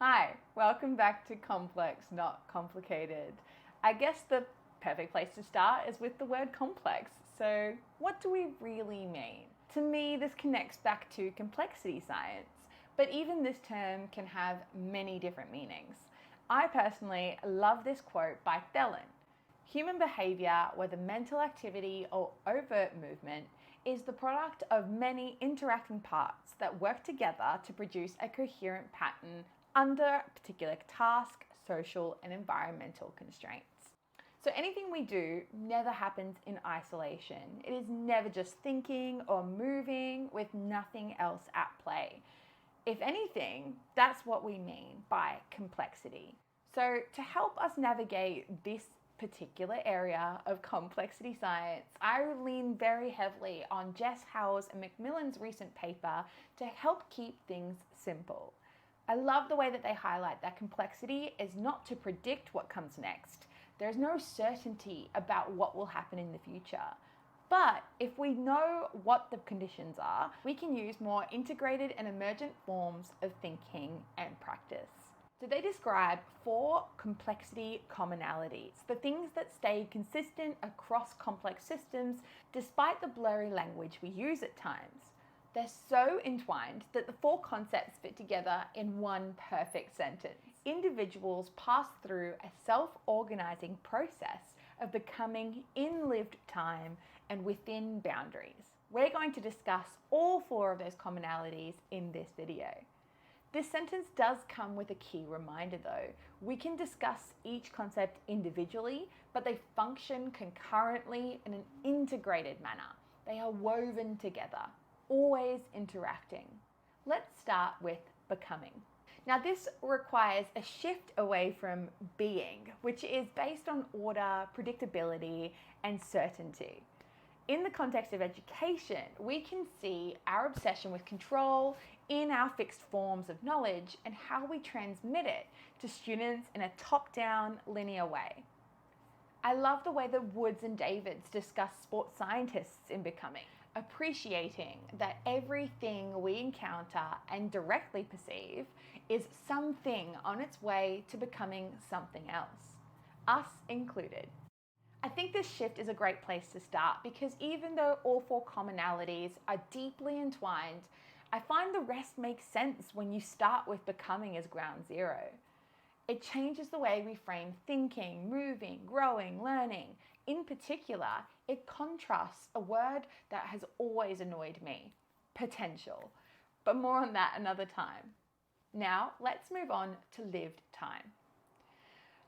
Hi, welcome back to Complex, Not Complicated. I guess the perfect place to start is with the word complex. So, what do we really mean? To me, this connects back to complexity science, but even this term can have many different meanings. I personally love this quote by Thelen. Human behavior, whether mental activity or overt movement, is the product of many interacting parts that work together to produce a coherent pattern under a particular task, social, and environmental constraints. So anything we do never happens in isolation. It is never just thinking or moving with nothing else at play. If anything, that's what we mean by complexity. So to help us navigate this particular area of complexity science, I lean very heavily on Jess Howes and Macmillan's recent paper to help keep things simple. I love the way that they highlight that complexity is not to predict what comes next. There's no certainty about what will happen in the future. But if we know what the conditions are, we can use more integrated and emergent forms of thinking and practice. So they describe 4 complexity commonalities, the things that stay consistent across complex systems despite the blurry language we use at times. They're so entwined that the 4 concepts fit together in one perfect sentence. Individuals pass through a self-organizing process of becoming in lived time and within boundaries. We're going to discuss all 4 of those commonalities in this video. This sentence does come with a key reminder though. We can discuss each concept individually, but they function concurrently in an integrated manner. They are woven together, always interacting. Let's start with becoming. Now this requires a shift away from being, which is based on order, predictability, and certainty. In the context of education, we can see our obsession with control in our fixed forms of knowledge and how we transmit it to students in a top-down, linear way. I love the way that Woods and Davids discuss sports scientists in becoming, appreciating that everything we encounter and directly perceive is something on its way to becoming something else, us included. I think this shift is a great place to start because even though all 4 commonalities are deeply entwined, I find the rest makes sense when you start with becoming as ground zero. It changes the way we frame thinking, moving, growing, learning. In particular, it contrasts a word that has always annoyed me, potential. But more on that another time. Now, let's move on to lived time.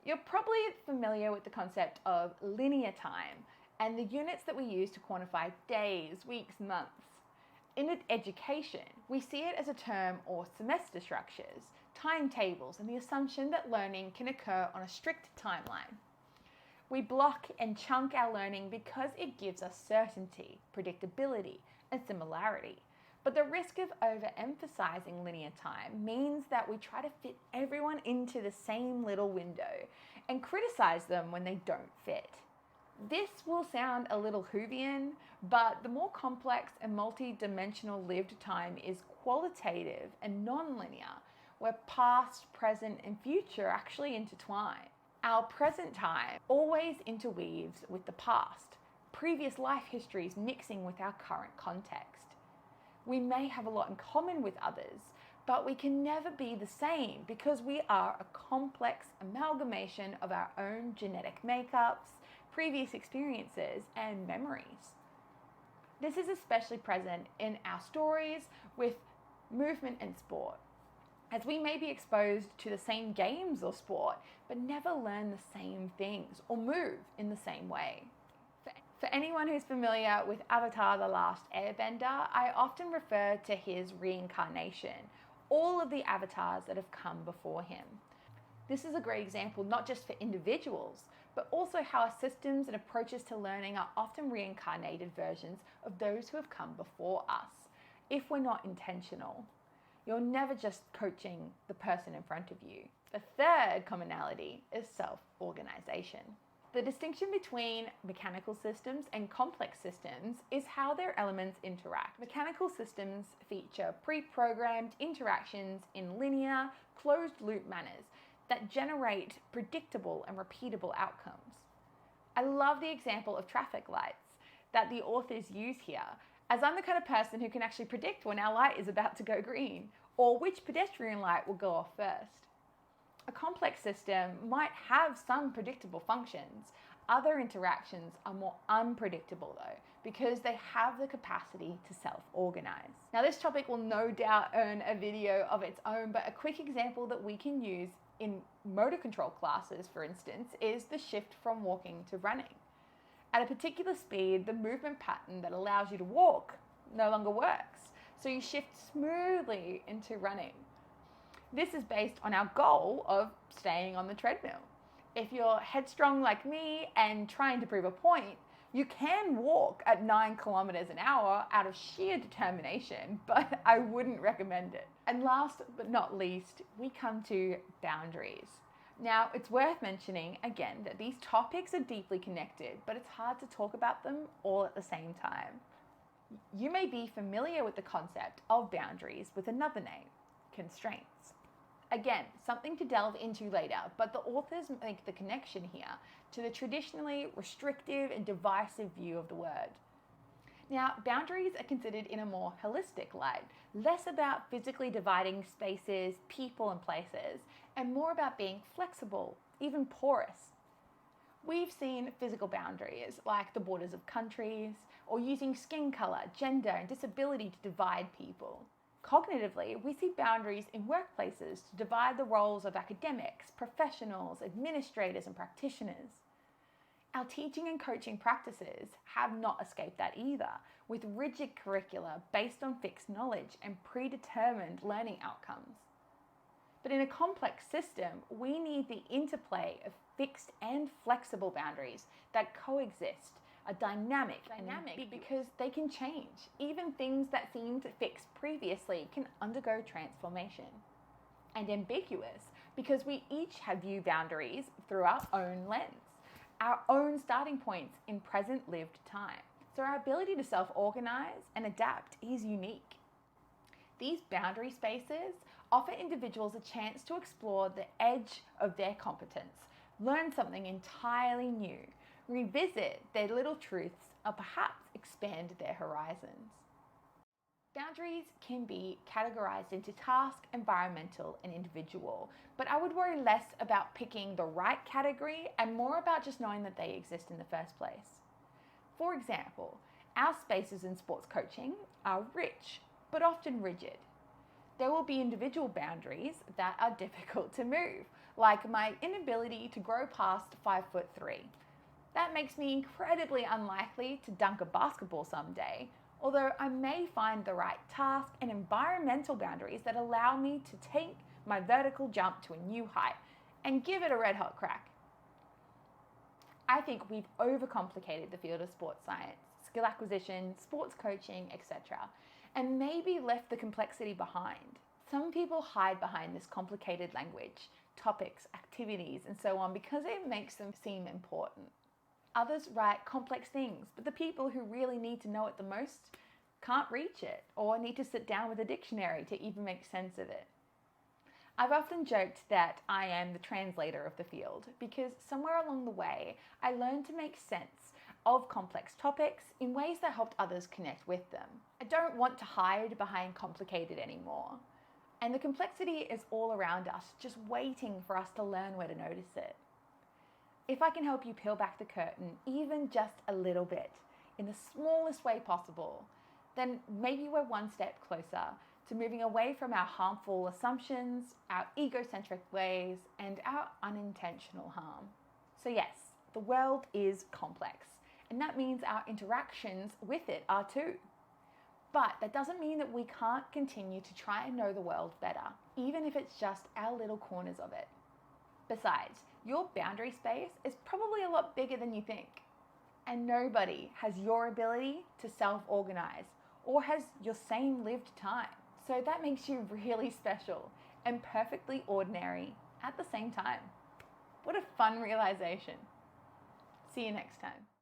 You're probably familiar with the concept of linear time and the units that we use to quantify days, weeks, months. In education, we see it as a term or semester structures, timetables, and the assumption that learning can occur on a strict timeline. We block and chunk our learning because it gives us certainty, predictability, and similarity. But the risk of overemphasizing linear time means that we try to fit everyone into the same little window and criticize them when they don't fit. This will sound a little Whovian, but the more complex and multi-dimensional lived time is qualitative and non-linear, where past, present, and future actually intertwine. Our present time always interweaves with the past, previous life histories mixing with our current context. We may have a lot in common with others, but we can never be the same because we are a complex amalgamation of our own genetic makeups, previous experiences, and memories. This is especially present in our stories with movement and sport, as we may be exposed to the same games or sport, but never learn the same things or move in the same way. For anyone who's familiar with Avatar: The Last Airbender, I often refer to his reincarnation, all of the avatars that have come before him. This is a great example not just for individuals, but also how our systems and approaches to learning are often reincarnated versions of those who have come before us, if we're not intentional. You're never just coaching the person in front of you. The third commonality is self-organization. The distinction between mechanical systems and complex systems is how their elements interact. Mechanical systems feature pre-programmed interactions in linear, closed-loop manners that generate predictable and repeatable outcomes. I love the example of traffic lights that the authors use here, as I'm the kind of person who can actually predict when our light is about to go green, or which pedestrian light will go off first. A complex system might have some predictable functions. Other interactions are more unpredictable though, because they have the capacity to self-organize. Now this topic will no doubt earn a video of its own, but a quick example that we can use in motor control classes, for instance, is the shift from walking to running. At a particular speed, the movement pattern that allows you to walk no longer works, so you shift smoothly into running. This is based on our goal of staying on the treadmill. If you're headstrong like me and trying to prove a point, you can walk at 9 kilometers an hour out of sheer determination, but I wouldn't recommend it. And last but not least, we come to boundaries. Now, it's worth mentioning again that these topics are deeply connected, but it's hard to talk about them all at the same time. You may be familiar with the concept of boundaries with another name, constraints. Again, something to delve into later, but the authors make the connection here to the traditionally restrictive and divisive view of the word. Now, boundaries are considered in a more holistic light, less about physically dividing spaces, people, and places, and more about being flexible, even porous. We've seen physical boundaries like the borders of countries, or using skin color, gender, and disability to divide people. Cognitively, we see boundaries in workplaces to divide the roles of academics, professionals, administrators, and practitioners. Our teaching and coaching practices have not escaped that either, with rigid curricula based on fixed knowledge and predetermined learning outcomes. But in a complex system, we need the interplay of fixed and flexible boundaries that coexist, are dynamic because they can change. Even things that seemed fixed previously can undergo transformation. And ambiguous because we each have view boundaries through our own lens, our own starting points in present lived time. So our ability to self-organize and adapt is unique. These boundary spaces offer individuals a chance to explore the edge of their competence, learn something entirely new, revisit their little truths, or perhaps expand their horizons. Boundaries can be categorized into task, environmental, and individual, but I would worry less about picking the right category and more about just knowing that they exist in the first place. For example, our spaces in sports coaching are rich, but often rigid. There will be individual boundaries that are difficult to move, like my inability to grow past 5'3". That makes me incredibly unlikely to dunk a basketball someday, although I may find the right task and environmental boundaries that allow me to take my vertical jump to a new height and give it a red hot crack. I think we've overcomplicated the field of sports science, skill acquisition, sports coaching, etc., and maybe left the complexity behind. Some people hide behind this complicated language, topics, activities, and so on because it makes them seem important. Others write complex things, but the people who really need to know it the most can't reach it or need to sit down with a dictionary to even make sense of it. I've often joked that I am the translator of the field because somewhere along the way, I learned to make sense of complex topics in ways that helped others connect with them. I don't want to hide behind complicated anymore. And the complexity is all around us, just waiting for us to learn where to notice it. If I can help you peel back the curtain, even just a little bit, in the smallest way possible, then maybe we're one step closer to moving away from our harmful assumptions, our egocentric ways, and our unintentional harm. So yes, the world is complex, and that means our interactions with it are too. But that doesn't mean that we can't continue to try and know the world better, even if it's just our little corners of it. Besides, your boundary space is probably a lot bigger than you think. And nobody has your ability to self-organize or has your same lived time. So that makes you really special and perfectly ordinary at the same time. What a fun realization. See you next time.